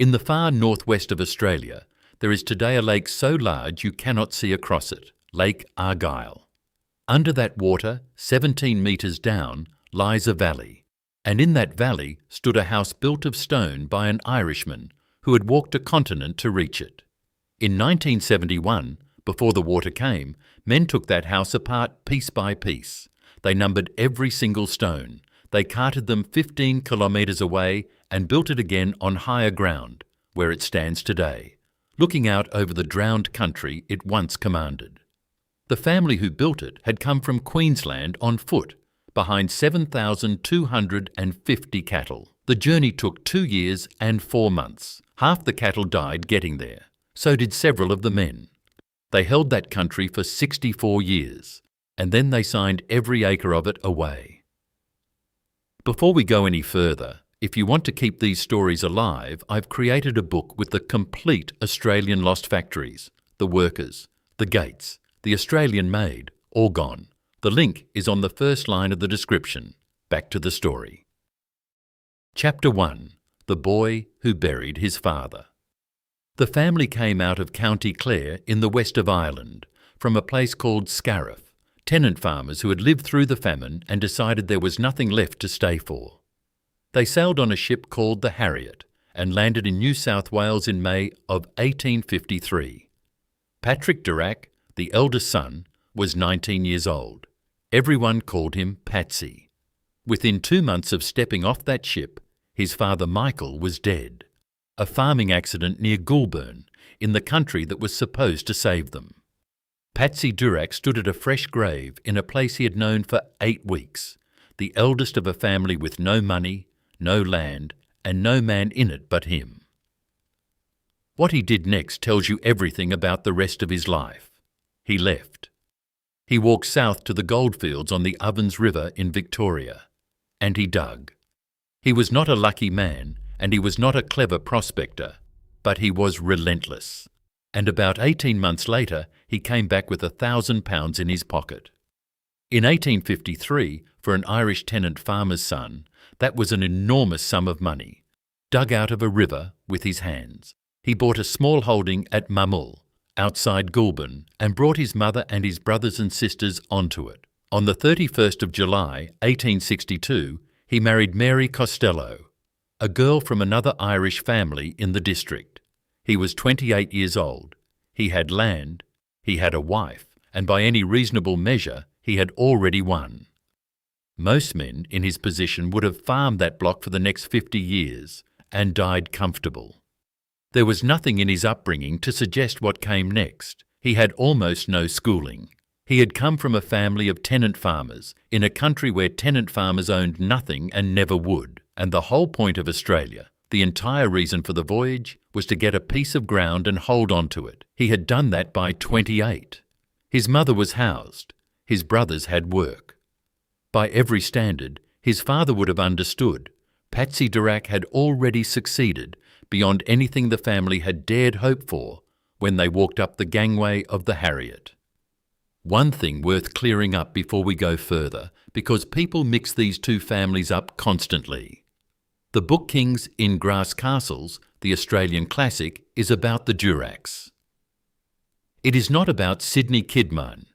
In the far northwest of Australia, there is today a lake so large you cannot see across it, Lake Argyle. Under that water, 17 metres down, lies a valley, and in that valley stood a house built of stone by an Irishman who had walked a continent to reach it. In 1971, before the water came, men took that house apart piece by piece. They numbered every single stone. They carted them 15 kilometres away and built it again on higher ground, where it stands today, looking out over the drowned country it once commanded. The family who built it had come from Queensland on foot, behind 7,250 cattle. The journey took 2 years and 4 months. Half the cattle died getting there. So did several of the men. They held that country for 64 years, and then they signed every acre of it away. Before we go any further, if you want to keep these stories alive, I've created a book with the complete Australian lost factories, the workers, the gates, the Australian made, all gone. The link is on the first line of the description. Back to the story. Chapter 1. The Boy Who Buried His Father. The family came out of County Clare in the west of Ireland, from a place called Scariff, tenant farmers who had lived through the famine and decided there was nothing left to stay for. They sailed on a ship called the Harriet and landed in New South Wales in May of 1853. Patrick Durack, the eldest son, was 19 years old. Everyone called him Patsy. Within 2 months of stepping off that ship, his father Michael was dead. A farming accident near Goulburn, in the country that was supposed to save them. Patsy Durack stood at a fresh grave in a place he had known for 8 weeks, the eldest of a family with no money, no land, and no man in it but him. What he did next tells you everything about the rest of his life. He left. He walked south to the goldfields on the Ovens River in Victoria, and he dug. He was not a lucky man, and he was not a clever prospector, but he was relentless. And about 18 months later, he came back with £1,000 in his pocket. In 1853, for an Irish tenant farmer's son, that was an enormous sum of money, dug out of a river with his hands. He bought a small holding at Mamull, outside Goulburn, and brought his mother and his brothers and sisters onto it. On the 31st of July, 1862, he married Mary Costello, a girl from another Irish family in the district. He was 28 years old. He had land, he had a wife, and by any reasonable measure, he had already won. Most men in his position would have farmed that block for the next 50 years and died comfortable. There was nothing in his upbringing to suggest what came next. He had almost no schooling. He had come from a family of tenant farmers in a country where tenant farmers owned nothing and never would. And the whole point of Australia, the entire reason for the voyage, was to get a piece of ground and hold on to it. He had done that by 28. His mother was housed. His brothers had work. By every standard, his father would have understood. Patsy Durack had already succeeded beyond anything the family had dared hope for when they walked up the gangway of the Harriet. One thing worth clearing up before we go further, because people mix these two families up constantly. The book Kings in Grass Castles, the Australian classic, is about the Duracks. It is not about Sydney Kidman.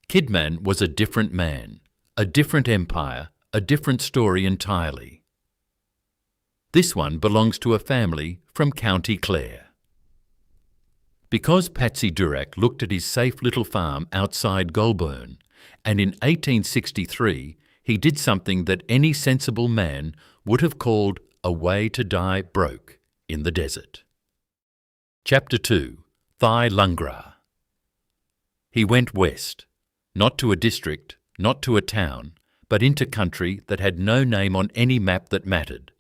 Kidman was a different man, a different empire, a different story entirely. This one belongs to a family from County Clare. Because Patsy Durack looked at his safe little farm outside Goulburn, and in 1863 he did something that any sensible man would have called a way to die broke in the desert. Chapter 2. Thigh Lungra. He went west, not to a district, not to a town, but into country that had no name on any map that mattered,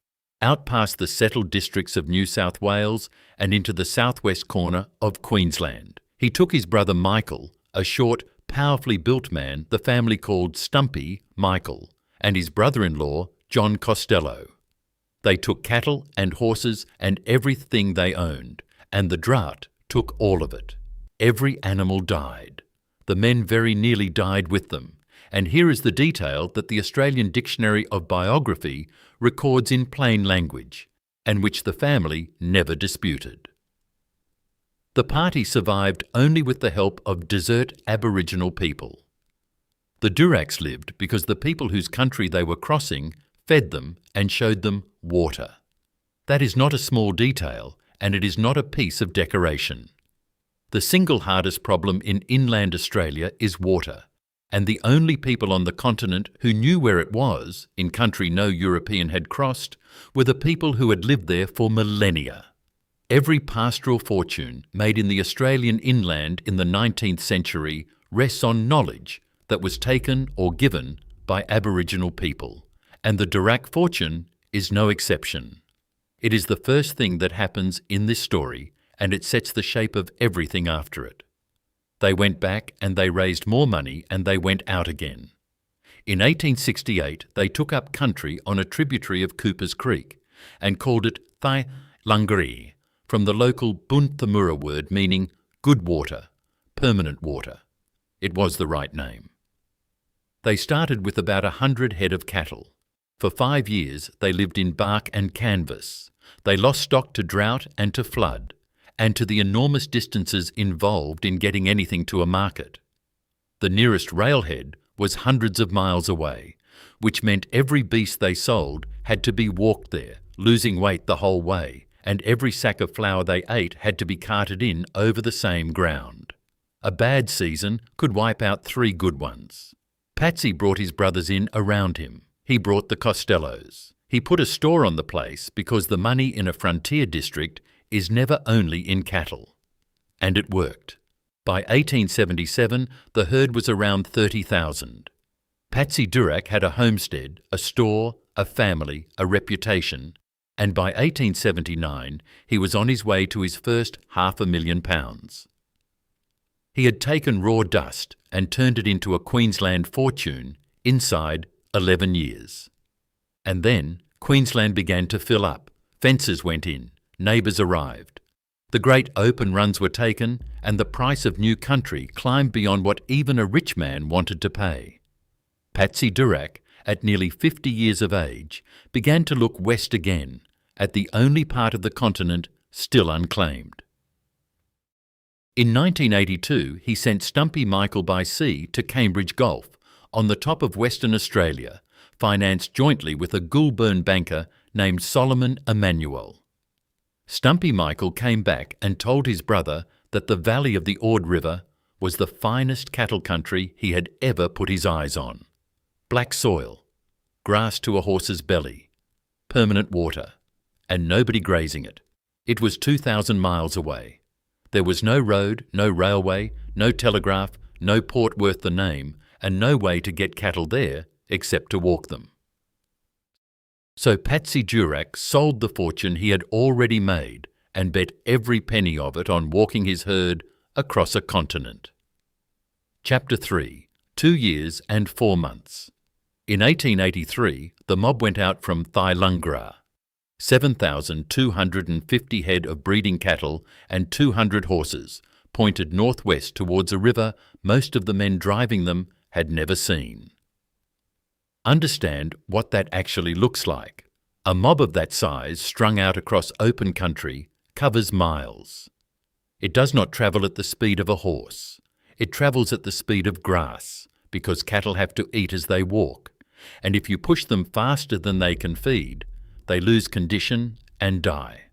out past the settled districts of New South Wales and into the southwest corner of Queensland. He took his brother Michael, a short, powerfully built man the family called Stumpy Michael, and his brother-in-law, John Costello. They took cattle and horses and everything they owned, and the drought took all of it. Every animal died. The men very nearly died with them, and here is the detail that the Australian Dictionary of Biography records in plain language. and which the family never disputed. The party survived only with the help of desert Aboriginal people. The Duracks lived because the people whose country they were crossing fed them and showed them water. That is not a small detail, and it is not a piece of decoration. The single hardest problem in inland Australia is water, and the only people on the continent who knew where it was, in country no European had crossed, were the people who had lived there for millennia. Every pastoral fortune made in the Australian inland in the 19th century rests on knowledge that was taken or given by Aboriginal people, and the Durack fortune is no exception. It is the first thing that happens in this story, and it sets the shape of everything after it. They went back and they raised more money and they went out again. In 1868, they took up country on a tributary of Cooper's Creek and called it Thai Langri, from the local Bunthamura word meaning good water, permanent water. It was the right name. They started with about 100 head of cattle. For 5 years they lived in bark and canvas. They lost stock to drought and to flood, and to the enormous distances involved in getting anything to a market. The nearest railhead was hundreds of miles away, which meant every beast they sold had to be walked there, losing weight the whole way, and every sack of flour they ate had to be carted in over the same ground. A bad season could wipe out 3 good ones. Patsy brought his brothers in around him. He brought the Costellos. He put a store on the place because the money in a frontier district is never only in cattle. And it worked. By 1877, the herd was around 30,000. Patsy Durack had a homestead, a store, a family, a reputation, and by 1879 he was on his way to his first £500,000. He had taken raw dust and turned it into a Queensland fortune inside 11 years. And then Queensland began to fill up, fences went in, neighbours arrived. The great open runs were taken, and the price of new country climbed beyond what even a rich man wanted to pay. Patsy Durack, at nearly 50 years of age, began to look west again, at the only part of the continent still unclaimed. In 1982, he sent Stumpy Michael by sea to Cambridge Gulf, on the top of Western Australia, financed jointly with a Goulburn banker named Solomon Emanuel. Stumpy Michael came back and told his brother that the valley of the Ord River was the finest cattle country he had ever put his eyes on. Black soil, grass to a horse's belly, permanent water, and nobody grazing it. It was 2,000 miles away. There was no road, no railway, no telegraph, no port worth the name, and no way to get cattle there except to walk them. So Patsy Durack sold the fortune he had already made and bet every penny of it on walking his herd across a continent. Chapter 3. 2 years and 4 months. In 1883, the mob went out from Thailungra. 7,250 head of breeding cattle and 200 horses pointed northwest towards a river most of the men driving them had never seen. Understand what that actually looks like. A mob of that size strung out across open country covers miles. It does not travel at the speed of a horse. It travels at the speed of grass, because cattle have to eat as they walk, and if you push them faster than they can feed, they lose condition and die.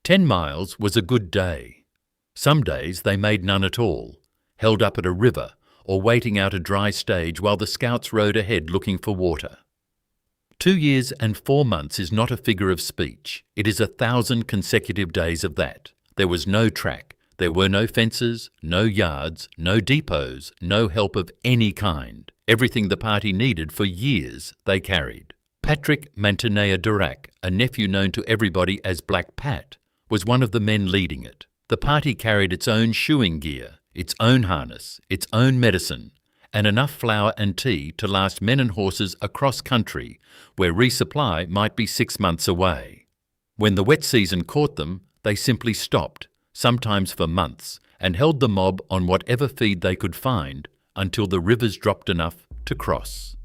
10 miles was a good day. Some days they made none at all, held up at a river or waiting out a dry stage while the scouts rode ahead looking for water. 2 years and 4 months is not a figure of speech. It is 1,000 consecutive days of that. There was no track. There were no fences, no yards, no depots, no help of any kind. Everything the party needed for years they carried. Patrick Durack, a nephew known to everybody as Black Pat, was one of the men leading it. The party carried its own shoeing gear, its own harness, its own medicine, and enough flour and tea to last men and horses across country where resupply might be 6 months away. When the wet season caught them, they simply stopped, sometimes for months, and held the mob on whatever feed they could find until the rivers dropped enough to cross.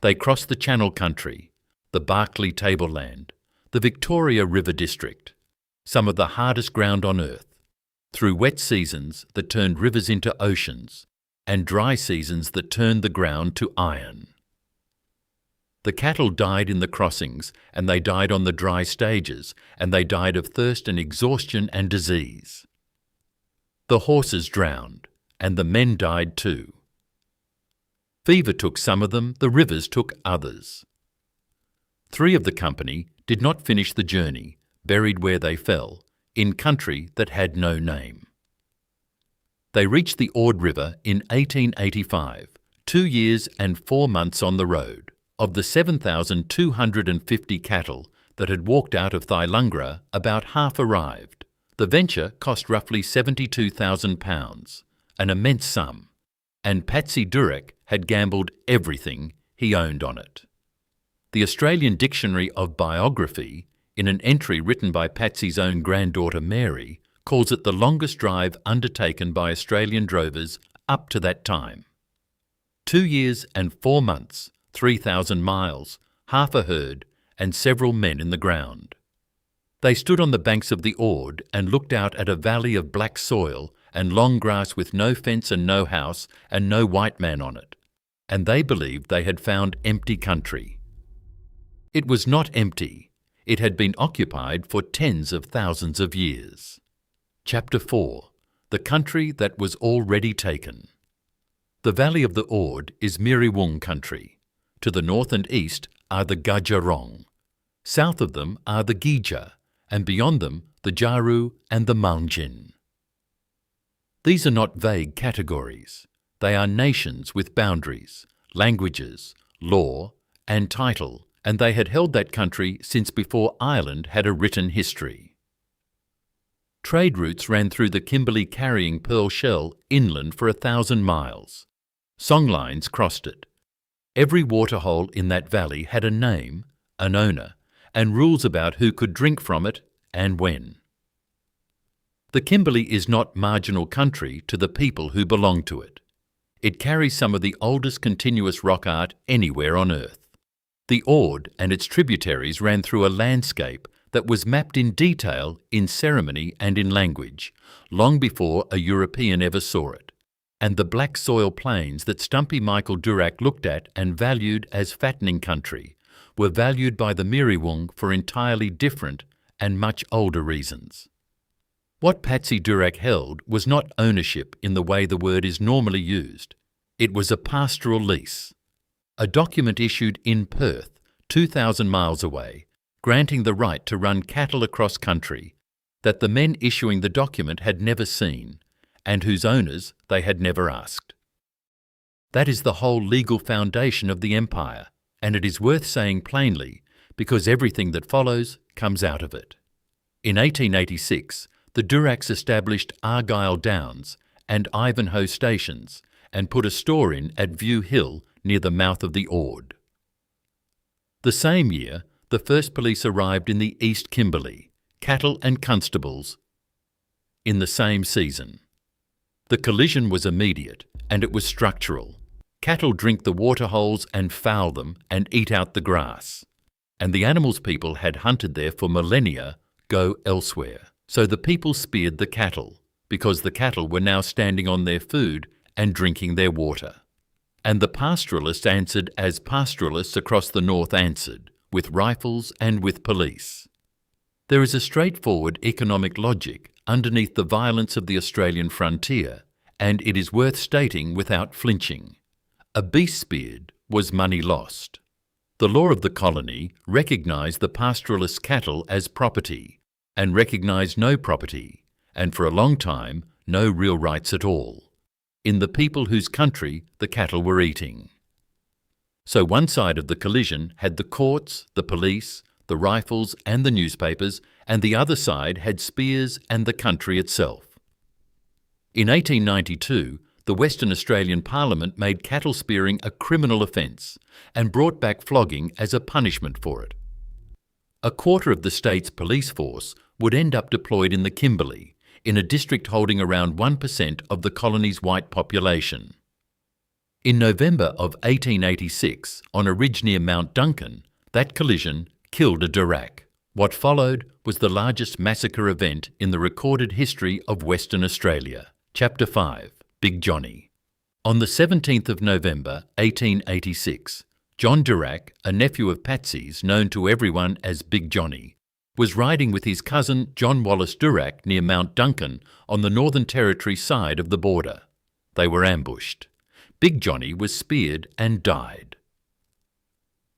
They crossed the Channel country, the Barkly tableland, The Victoria River District, some of the hardest ground on earth, through wet seasons that turned rivers into oceans and dry seasons that turned the ground to iron. The cattle died in the crossings, and they died on the dry stages, and they died of thirst and exhaustion and disease. The horses drowned, and the men died too. Fever took some of them, the rivers took others. 3 of the company did not finish the journey, buried where they fell, in country that had no name. They reached the Ord River in 1885, 2 years and 4 months on the road. Of the 7,250 cattle that had walked out of Thylungra, about half arrived. The venture cost roughly £72,000, an immense sum, and Patsy Durack had gambled everything he owned on it. The Australian Dictionary of Biography, in an entry written by Patsy's own granddaughter Mary, calls it the longest drive undertaken by Australian drovers up to that time. 2 years and 4 months, 3,000 miles, half a herd, and several men in the ground. They stood on the banks of the Ord and looked out at a valley of black soil and long grass with no fence and no house and no white man on it, and they believed they had found empty country. It was not empty. It had been occupied for tens of thousands of years. Chapter 4. The country that was already taken. The valley of the Ord is Miriwung country. To the north and east are the Gajarong. South of them are the Gija, and beyond them the Jaru and the Malnjin. These are not vague categories. They are nations with boundaries, languages, law, and title, and they had held that country since before Ireland had a written history. Trade routes ran through the Kimberley carrying pearl shell inland for 1,000 miles. Songlines crossed it. Every waterhole in that valley had a name, an owner, and rules about who could drink from it and when. The Kimberley is not marginal country to the people who belong to it. It carries some of the oldest continuous rock art anywhere on earth. The Ord and its tributaries ran through a landscape that was mapped in detail in ceremony and in language, long before a European ever saw it. And the black soil plains that Stumpy Michael Durack looked at and valued as fattening country were valued by the Miriwung for entirely different and much older reasons. What Patsy Durack held was not ownership in the way the word is normally used. It was a pastoral lease, a document issued in Perth, 2,000 miles away, granting the right to run cattle across country that the men issuing the document had never seen, and whose owners they had never asked. That is the whole legal foundation of the empire, and it is worth saying plainly because everything that follows comes out of it. In 1886, the Duracks established Argyle Downs and Ivanhoe stations and put a store in at View Hill near the mouth of the Ord. The same year, the first police arrived in the East Kimberley, cattle and constables, in the same season. The collision was immediate, and it was structural. Cattle drink the waterholes and foul them and eat out the grass. And the animals people had hunted there for millennia go elsewhere. So the people speared the cattle, because the cattle were now standing on their food and drinking their water. And the pastoralists answered as pastoralists across the north answered, with rifles and with police. There is a straightforward economic logic underneath the violence of the Australian frontier, and it is worth stating without flinching. A beast speared was money lost. The law of the colony recognised the pastoralist cattle as property, and recognised no property, and for a long time no real rights at all, in the people whose country the cattle were eating. So one side of the collision had the courts, the police, the rifles and the newspapers, and the other side had spears and the country itself. In 1892, the Western Australian Parliament made cattle spearing a criminal offence and brought back flogging as a punishment for it. A quarter of the state's police force would end up deployed in the Kimberley, in a district holding around 1% of the colony's white population. In November of 1886, on a ridge near Mount Duncan, that collision killed a Durack. What followed was the largest massacre event in the recorded history of Western Australia. Chapter 5. Big Johnny. On the 17th of November 1886, John Durack, a nephew of Patsy's known to everyone as Big Johnny, was riding with his cousin John Wallace Durack near Mount Duncan on the Northern Territory side of the border. They were ambushed. Big Johnny was speared and died.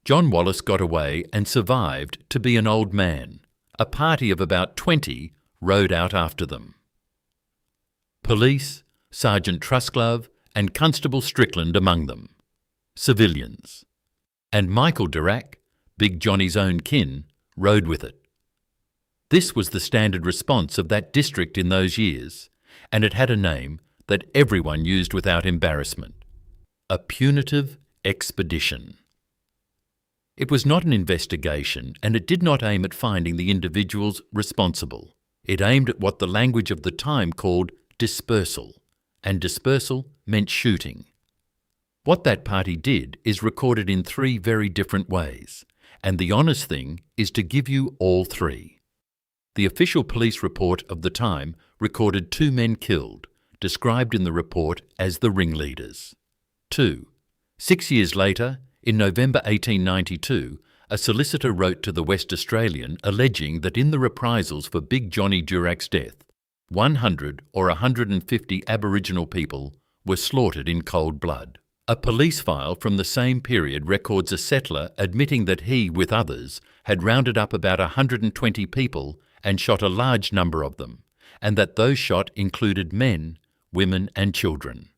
John Wallace got away and survived to be an old man. A party of about 20 rode out after them. Police, Sergeant Trusglove and Constable Strickland among them. Civilians. And Michael Durack, Big Johnny's own kin, rode with it. This was the standard response of that district in those years, and it had a name that everyone used without embarrassment: a punitive expedition. It was not an investigation, and it did not aim at finding the individuals responsible. It aimed at what the language of the time called dispersal, and dispersal meant shooting. What that party did is recorded in 3 very different ways, and the honest thing is to give you all 3. The official police report of the time recorded 2 men killed, described in the report as the ringleaders. 2. 6 years later, in November 1892, a solicitor wrote to the West Australian alleging that in the reprisals for Big Johnny Durack's death, 100 or 150 Aboriginal people were slaughtered in cold blood. A police file from the same period records a settler admitting that he, with others, had rounded up about 120 people and shot a large number of them, and that those shot included men, women and children.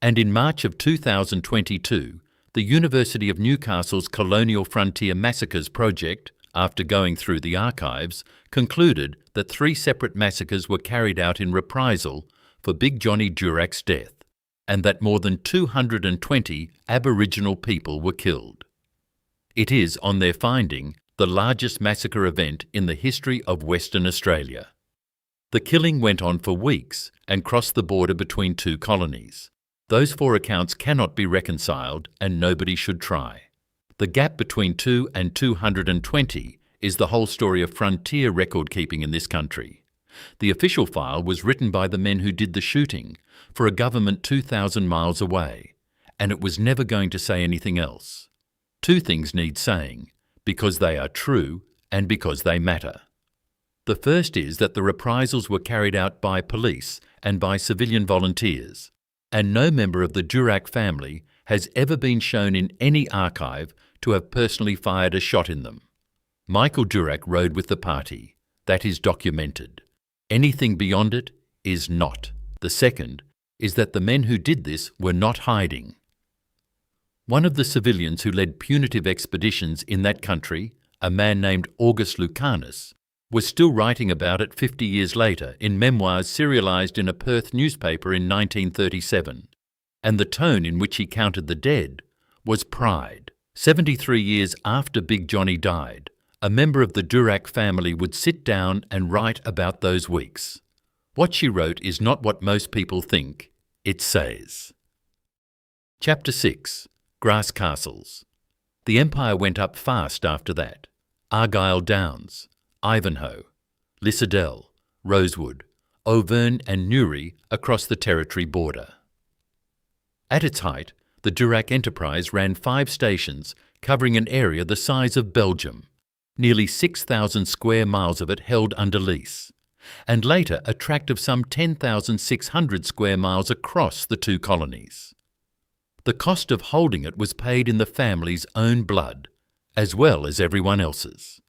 And in March of 2022, the University of Newcastle's Colonial Frontier Massacres project, after going through the archives, concluded that 3 separate massacres were carried out in reprisal for Big Johnny Durack's death, and that more than 220 Aboriginal people were killed. It is, on their finding, the largest massacre event in the history of Western Australia. The killing went on for weeks and crossed the border between 2 colonies. Those 4 accounts cannot be reconciled, and nobody should try. The gap between 2 and 220 is the whole story of frontier record-keeping in this country. The official file was written by the men who did the shooting for a government 2,000 miles away, and it was never going to say anything else. 2 things need saying, because they are true and because they matter. The first is that the reprisals were carried out by police and by civilian volunteers, and no member of the Durack family has ever been shown in any archive to have personally fired a shot in them. Michael Durack rode with the party. That is documented. Anything beyond it is not. The second is that the men who did this were not hiding. One of the civilians who led punitive expeditions in that country, a man named August Lucanus, was still writing about it 50 years later in memoirs serialised in a Perth newspaper in 1937, and the tone in which he counted the dead was pride. 73 years after Big Johnny died, a member of the Durack family would sit down and write about those weeks. What she wrote is not what most people think it says. Chapter 6. Grass Castles. The empire went up fast after that. Argyle Downs, Ivanhoe, Lissadell, Rosewood, Auvergne and Newry across the territory border. At its height, the Durack enterprise ran 5 stations covering an area the size of Belgium, nearly 6,000 square miles of it held under lease, and later a tract of some 10,600 square miles across the 2 colonies. The cost of holding it was paid in the family's own blood, as well as everyone else's.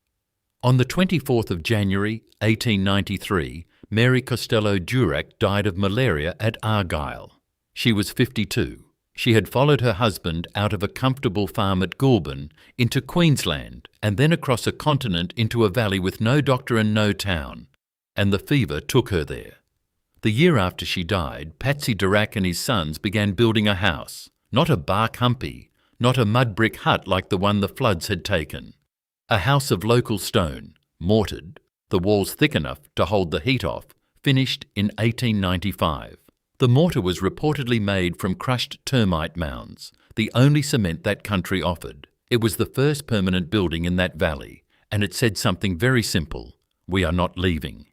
On the 24th of January 1893, Mary Costello Durack died of malaria at Argyle. She was 52. She had followed her husband out of a comfortable farm at Goulburn into Queensland and then across a continent into a valley with no doctor and no town, and the fever took her there. The year after she died, Patsy Durack and his sons began building a house, not a bark humpy, not a mud brick hut like the one the floods had taken. A house of local stone, mortared, the walls thick enough to hold the heat off, finished in 1895. The mortar was reportedly made from crushed termite mounds, the only cement that country offered. It was the first permanent building in that valley, and it said something very simple: we are not leaving.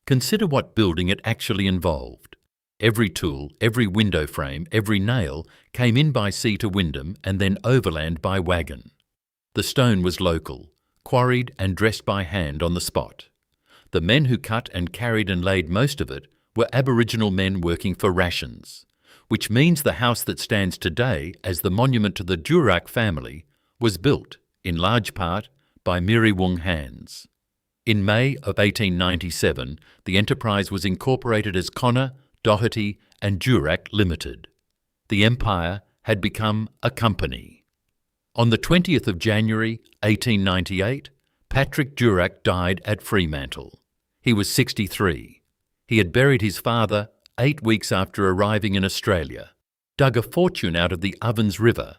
Consider what building it actually involved. Every tool, every window frame, every nail came in by sea to Wyndham and then overland by wagon. The stone was local, quarried and dressed by hand on the spot. The men who cut and carried and laid most of it were Aboriginal men working for rations, which means the house that stands today as the monument to the Durack family was built, in large part, by Miriwung hands. In May of 1897, the enterprise was incorporated as Connor, Doherty and Durack Limited. The empire had become a company. On the 20th of January 1898, Patrick Durack died at Fremantle. He was 63. He had buried his father 8 weeks after arriving in Australia, dug a fortune out of the Ovens River,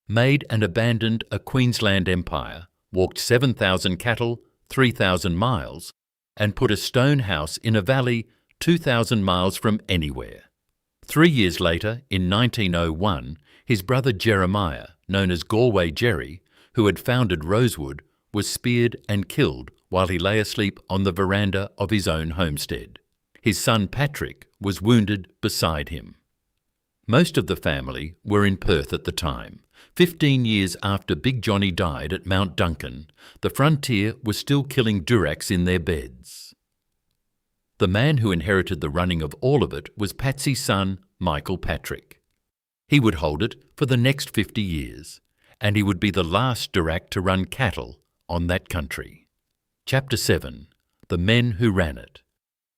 made and abandoned a Queensland empire, walked 7,000 cattle, 3,000 miles, and put a stone house in a valley 2,000 miles from anywhere. 3 years later, in 1901, his brother Jeremiah, known as Galway Jerry, who had founded Rosewood, was speared and killed while he lay asleep on the veranda of his own homestead. His son Patrick was wounded beside him. Most of the family were in Perth at the time. 15 years after Big Johnny died at Mount Duncan, the frontier was still killing Duracks in their beds. The man who inherited the running of all of it was Patsy's son, Michael Patrick. He would hold it for the next 50 years, and he would be the last Durack to run cattle on that country. Chapter 7. The Men Who Ran It.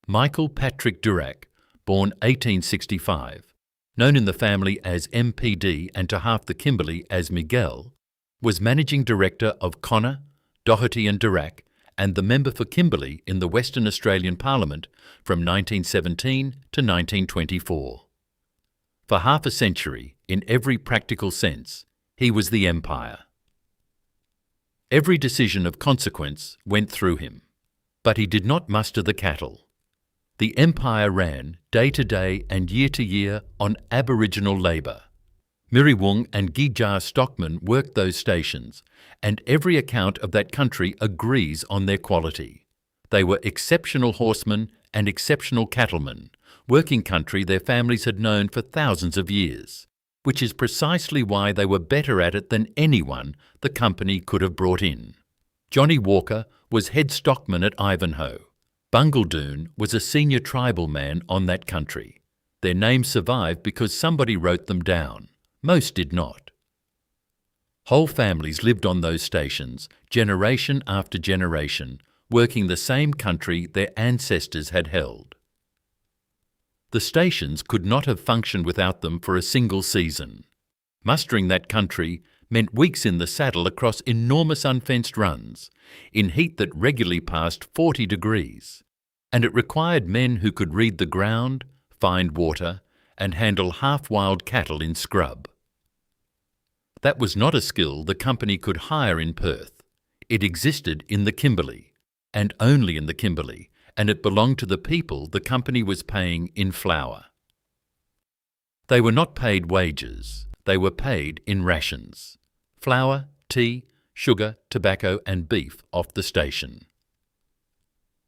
Michael Patrick Durack, born 1865, known in the family as MPD and to half the Kimberley as Miguel, was managing director of Connor, Doherty and Durack and the member for Kimberley in the Western Australian Parliament from 1917 to 1924. For half a century, in every practical sense, he was the empire. Every decision of consequence went through him, but he did not muster the cattle. The empire ran day to day and year to year on Aboriginal labour. Miriwung and Gijar stockmen worked those stations, and every account of that country agrees on their quality. They were exceptional horsemen and exceptional cattlemen, working country their families had known for thousands of years, which is precisely why they were better at it than anyone the company could have brought in. Johnny Walker was head stockman at Ivanhoe. Bungaldoon was a senior tribal man on that country. Their names survived because somebody wrote them down. Most did not. Whole families lived on those stations, generation after generation, working the same country their ancestors had held. The stations could not have functioned without them for a single season. Mustering that country meant weeks in the saddle across enormous unfenced runs, in heat that regularly passed 40 degrees, and it required men who could read the ground, find water, and handle half-wild cattle in scrub. That was not a skill the company could hire in Perth. It existed in the Kimberley, and only in the Kimberley, and it belonged to the people the company was paying in flour. They were not paid wages, they were paid in rations: flour, tea, sugar, tobacco and beef off the station.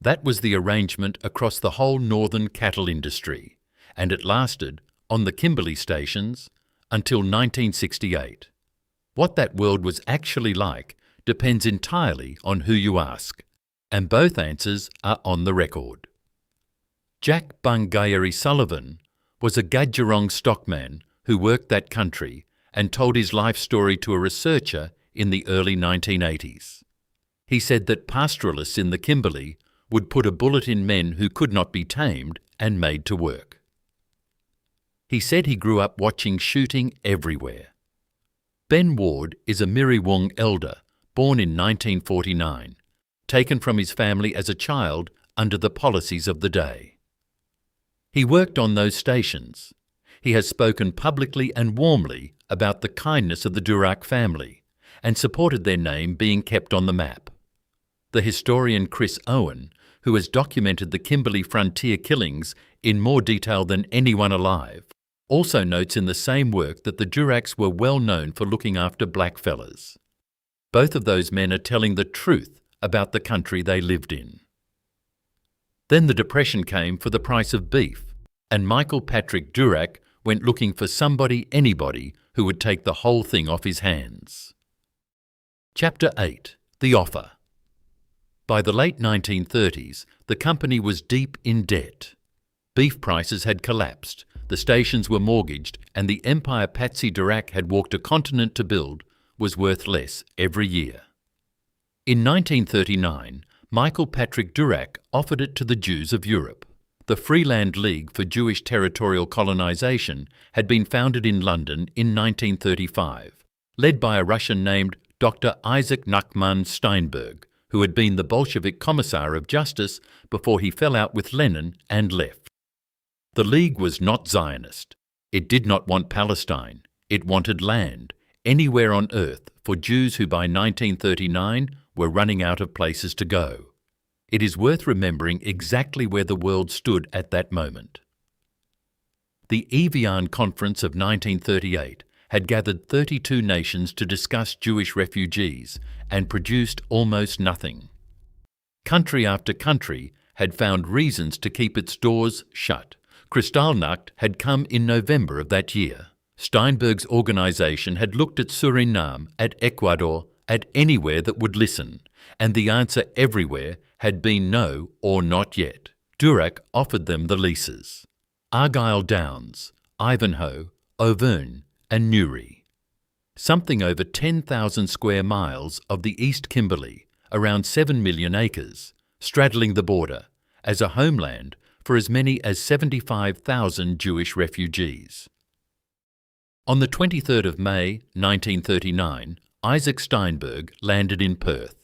That was the arrangement across the whole northern cattle industry, and it lasted, on the Kimberley stations, until 1968. What that world was actually like depends entirely on who you ask, and both answers are on the record. Jack Bungayeri Sullivan was a Gadgerong stockman who worked that country and told his life story to a researcher in the early 1980s. He said that pastoralists in the Kimberley would put a bullet in men who could not be tamed and made to work. He said he grew up watching shooting everywhere. Ben Ward is a Miriwung elder, born in 1949, taken from his family as a child under the policies of the day. He worked on those stations. He has spoken publicly and warmly about the kindness of the Durack family and supported their name being kept on the map. The historian Chris Owen, who has documented the Kimberley frontier killings in more detail than anyone alive, also notes in the same work that the Duracks were well known for looking after blackfellas. Both of those men are telling the truth about the country they lived in. Then the Depression came for the price of beef, and Patrick Durack went looking for anybody who would take the whole thing off his hands. Chapter 8. The Offer. By the late 1930s, the company was deep in debt. Beef prices had collapsed, the stations were mortgaged, and the empire Patsy Durack had walked a continent to build was worth less every year. In 1939, Patrick Durack offered it to the Jews of Europe. The Freeland League for Jewish Territorial Colonization had been founded in London in 1935, led by a Russian named Dr. Isaac Nachman Steinberg, who had been the Bolshevik Commissar of Justice before he fell out with Lenin and left. The League was not Zionist. It did not want Palestine. It wanted land, anywhere on earth, for Jews who by 1939 were running out of places to go. It is worth remembering exactly where the world stood at that moment. The Evian Conference of 1938 had gathered 32 nations to discuss Jewish refugees and produced almost nothing. Country after country had found reasons to keep its doors shut. Kristallnacht had come in November of that year. Steinberg's organisation had looked at Suriname, at Ecuador, at anywhere that would listen, and the answer everywhere had been no or not yet. Durack offered them the leases: Argyle Downs, Ivanhoe, Auvergne and Newry. Something over 10,000 square miles of the East Kimberley, around 7 million acres, straddling the border, as a homeland for as many as 75,000 Jewish refugees. On the 23rd of May 1939, Isaac Steinberg landed in Perth.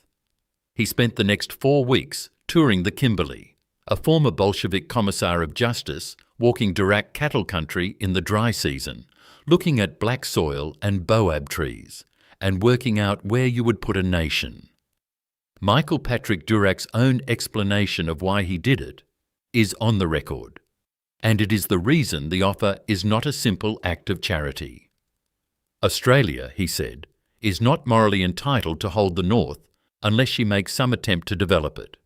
He spent the next 4 weeks touring the Kimberley, a former Bolshevik Commissar of Justice walking Durack cattle country in the dry season, looking at black soil and boab trees, and working out where you would put a nation. Patrick Durack's own explanation of why he did it is on the record, and it is the reason the offer is not a simple act of charity. Australia, he said, is not morally entitled to hold the North unless she makes some attempt to develop it.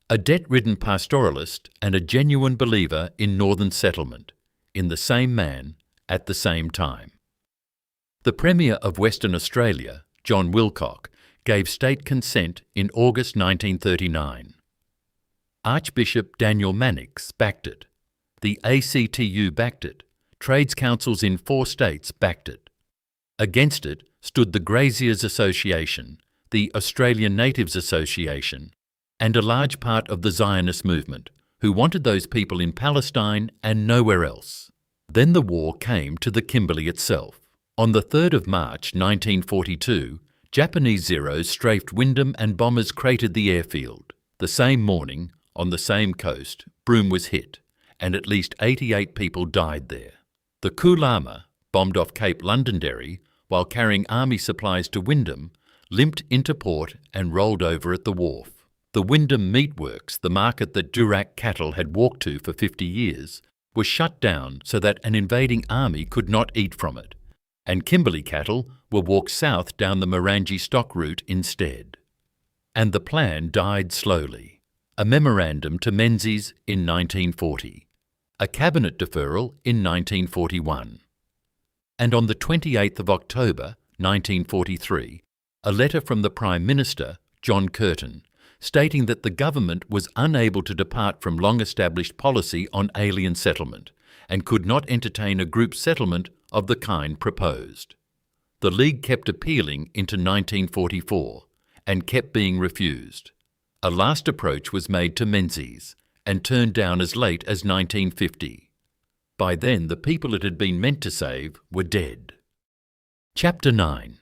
A debt-ridden pastoralist and a genuine believer in northern settlement, in the same man, at the same time. The Premier of Western Australia, John Wilcock, gave state consent in August 1939. Archbishop Daniel Mannix backed it. The ACTU backed it. Trades councils in 4 states backed it. Against it stood the Graziers Association, the Australian Natives Association, and a large part of the Zionist movement, who wanted those people in Palestine and nowhere else. Then the war came to the Kimberley itself. On the 3rd of March 1942, Japanese Zeros strafed Wyndham and bombers cratered the airfield. The same morning, on the same coast, Broome was hit, and at least 88 people died there. The Kulama, bombed off Cape Londonderry while carrying army supplies to Wyndham, limped into port and rolled over at the wharf. The Wyndham Meat Works, the market that Durack cattle had walked to for 50 years, was shut down so that an invading army could not eat from it, and Kimberley cattle were walked south down the Morangi stock route instead. And the plan died slowly. A memorandum to Menzies in 1940, a cabinet deferral in 1941, and on the 28th of October 1943, a letter from the Prime Minister, John Curtin, stating that the government was unable to depart from long-established policy on alien settlement and could not entertain a group settlement of the kind proposed. The League kept appealing into 1944 and kept being refused. A last approach was made to Menzies and turned down as late as 1950. By then, the people it had been meant to save were dead. Chapter 9.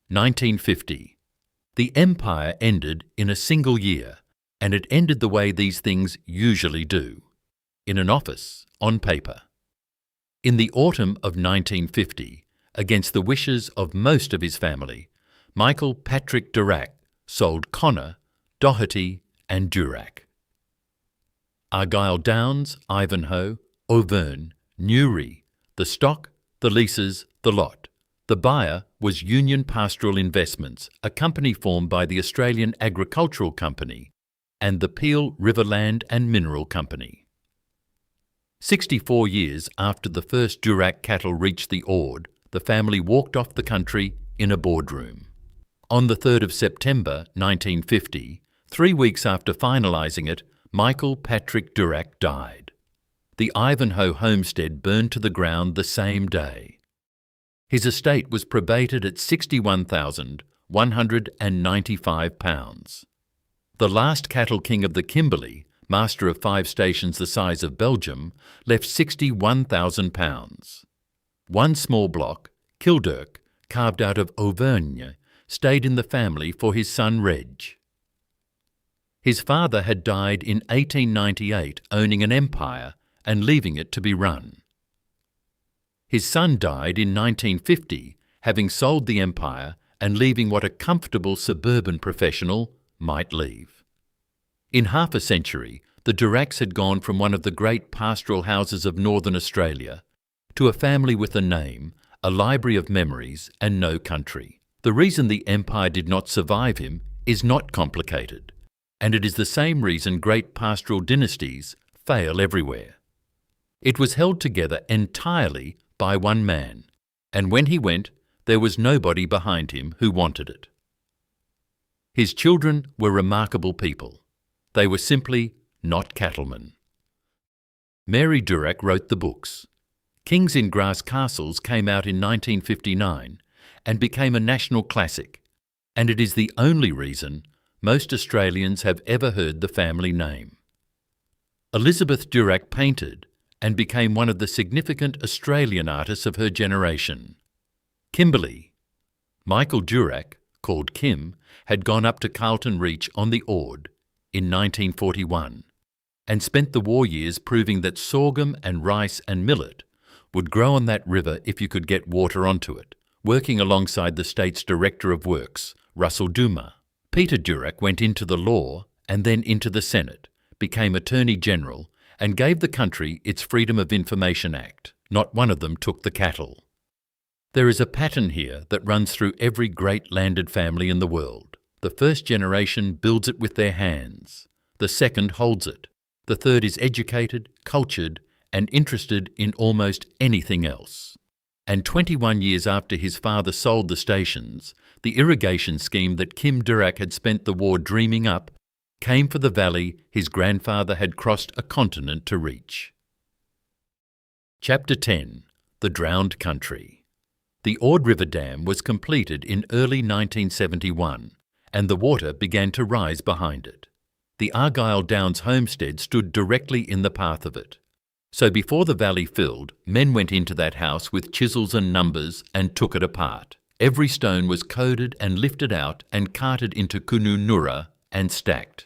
1950. The empire ended in a single year, and it ended the way these things usually do, in an office, on paper. In the autumn of 1950, against the wishes of most of his family, Patrick Durack sold Connor, Doherty and Durack. Argyle Downs, Ivanhoe, Auvergne, Newry, the stock, the leases, the lot, The buyer was Union Pastoral Investments, a company formed by the Australian Agricultural Company and the Peel River Land and Mineral Company. 64 years after the first Durack cattle reached the Ord, the family walked off the country in a boardroom. On the 3rd of September 1950, 3 weeks after finalising it, Michael Patrick Durack died. The Ivanhoe homestead burned to the ground the same day. His estate was probated at £61,195. The last cattle king of the Kimberley, master of 5 stations the size of Belgium, left £61,000. One small block, Kildurk, carved out of Auvergne, stayed in the family for his son Reg. His father had died in 1898 owning an empire and leaving it to be run. His son died in 1950, having sold the empire and leaving what a comfortable suburban professional might leave. In half a century, the Duracks had gone from one of the great pastoral houses of northern Australia to a family with a name, a library of memories, and no country. The reason the empire did not survive him is not complicated, and it is the same reason great pastoral dynasties fail everywhere. It was held together entirely by one man, and when he went, there was nobody behind him who wanted it. His children were remarkable people. They were simply not cattlemen. Mary Durack wrote the books. Kings in Grass Castles came out in 1959 and became a national classic, and it is the only reason most Australians have ever heard the family name. Elizabeth Durack painted and became one of the significant Australian artists of her generation. Kimberley. Michael Durack, called Kim, had gone up to Carlton Reach on the Ord in 1941 and spent the war years proving that sorghum and rice and millet would grow on that river if you could get water onto it, working alongside the state's Director of Works, Russell Dumas. Peter Durack went into the law and then into the Senate, became Attorney General, and gave the country its Freedom of Information Act. Not one of them took the cattle. There is a pattern here that runs through every great landed family in the world. The first generation builds it with their hands. The second holds it. The third is educated, cultured, and interested in almost anything else. And 21 years after his father sold the stations, the irrigation scheme that Kim Durack had spent the war dreaming up came for the valley his grandfather had crossed a continent to reach. Chapter 10. The Drowned Country. The Ord River Dam was completed in early 1971, and the water began to rise behind it. The Argyle Downs homestead stood directly in the path of it. So before the valley filled, men went into that house with chisels and numbers and took it apart. Every stone was coded and lifted out and carted into Kununurra and stacked.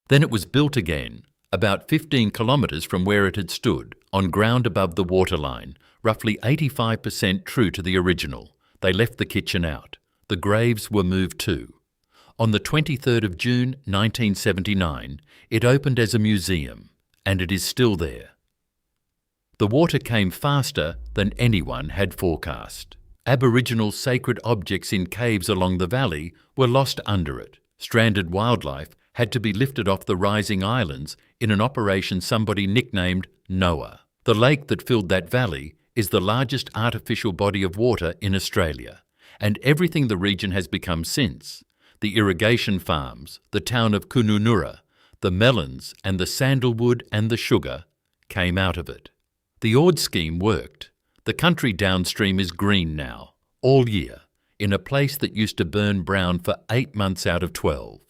Then it was built again, about 15 kilometres from where it had stood, on ground above the waterline, roughly 85% true to the original. They left the kitchen out. The graves were moved too. On the 23rd of June 1979, it opened as a museum, and it is still there. The water came faster than anyone had forecast. Aboriginal sacred objects in caves along the valley were lost under it. Stranded wildlife had to be lifted off the rising islands in an operation somebody nicknamed Noah. The lake that filled that valley is the largest artificial body of water in Australia, and everything the region has become since, the irrigation farms, the town of Kununurra, the melons and the sandalwood and the sugar, came out of it. The Ord scheme worked. The country downstream is green now, all year, in a place that used to burn brown for 8 months out of 12.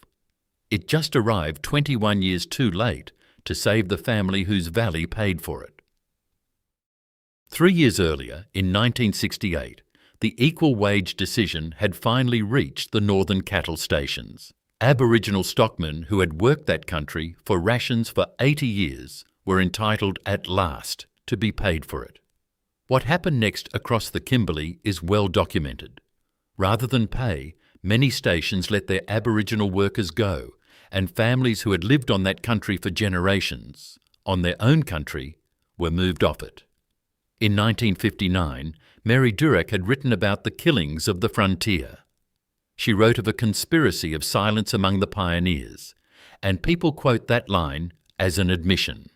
It just arrived 21 years too late to save the family whose valley paid for it. 3 years earlier, in 1968, the equal wage decision had finally reached the northern cattle stations. Aboriginal stockmen who had worked that country for rations for 80 years were entitled at last to be paid for it. What happened next across the Kimberley is well documented. Rather than pay, many stations let their Aboriginal workers go, and families who had lived on that country for generations, on their own country, were moved off it. In 1959, Mary Durack had written about the killings of the frontier. She wrote of a conspiracy of silence among the pioneers, and people quote that line as an admission.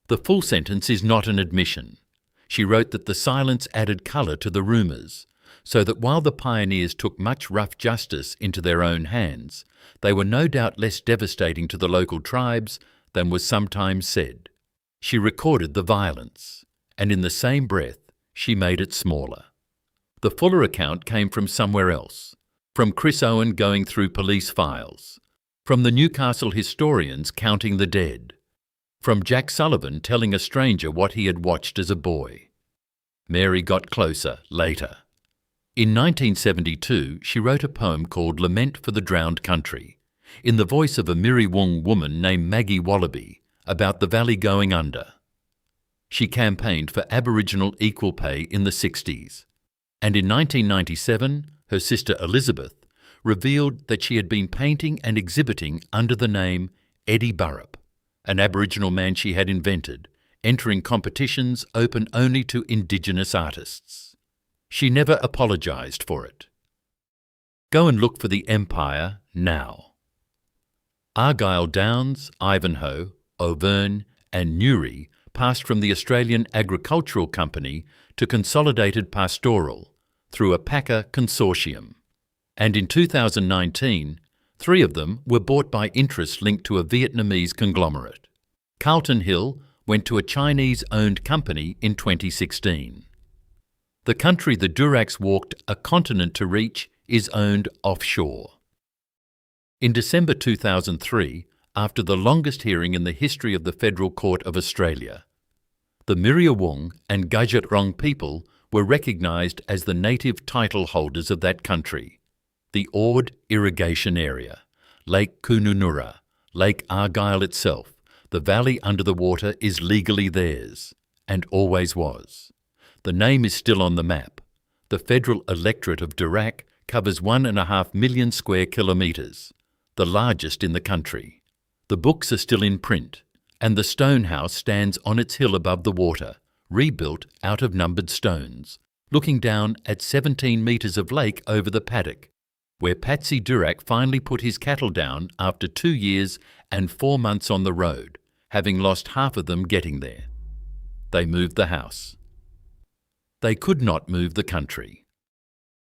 The full sentence is not an admission. She wrote that the silence added colour to the rumours, so that while the pioneers took much rough justice into their own hands, they were no doubt less devastating to the local tribes than was sometimes said. She recorded the violence, and in the same breath she made it smaller. The fuller account came from somewhere else, from Chris Owen going through police files, from the Newcastle historians counting the dead, from Jack Sullivan telling a stranger what he had watched as a boy. Mary got closer later. In 1972, she wrote a poem called Lament for the Drowned Country, in the voice of a Miriwung woman named Maggie Wallaby, about the valley going under. She campaigned for Aboriginal equal pay in the 60s, and in 1997, her sister Elizabeth revealed that she had been painting and exhibiting under the name Eddie Burrup, an Aboriginal man she had invented, entering competitions open only to Indigenous artists. She never apologised for it. Go and look for the Empire now. Argyle Downs, Ivanhoe, Auvergne and Newry passed from the Australian Agricultural Company to Consolidated Pastoral through a packer consortium. And in 2019, 3 of them were bought by interests linked to a Vietnamese conglomerate. Carlton Hill went to a Chinese-owned company in 2016. The country the Duracks walked a continent to reach is owned offshore. In December 2003, after the longest hearing in the history of the Federal Court of Australia, the Miriwung and Gujarong people were recognised as the native title holders of that country. The Ord Irrigation Area, Lake Kununurra, Lake Argyle itself, the valley under the water is legally theirs, and always was. The name is still on the map. The federal electorate of Durack covers 1.5 million square kilometres, the largest in the country. The books are still in print, and the stone house stands on its hill above the water, rebuilt out of numbered stones, looking down at 17 metres of lake over the paddock, where Patsy Durack finally put his cattle down after 2 years and 4 months on the road, having lost half of them getting there. They moved the house. They could not move the country.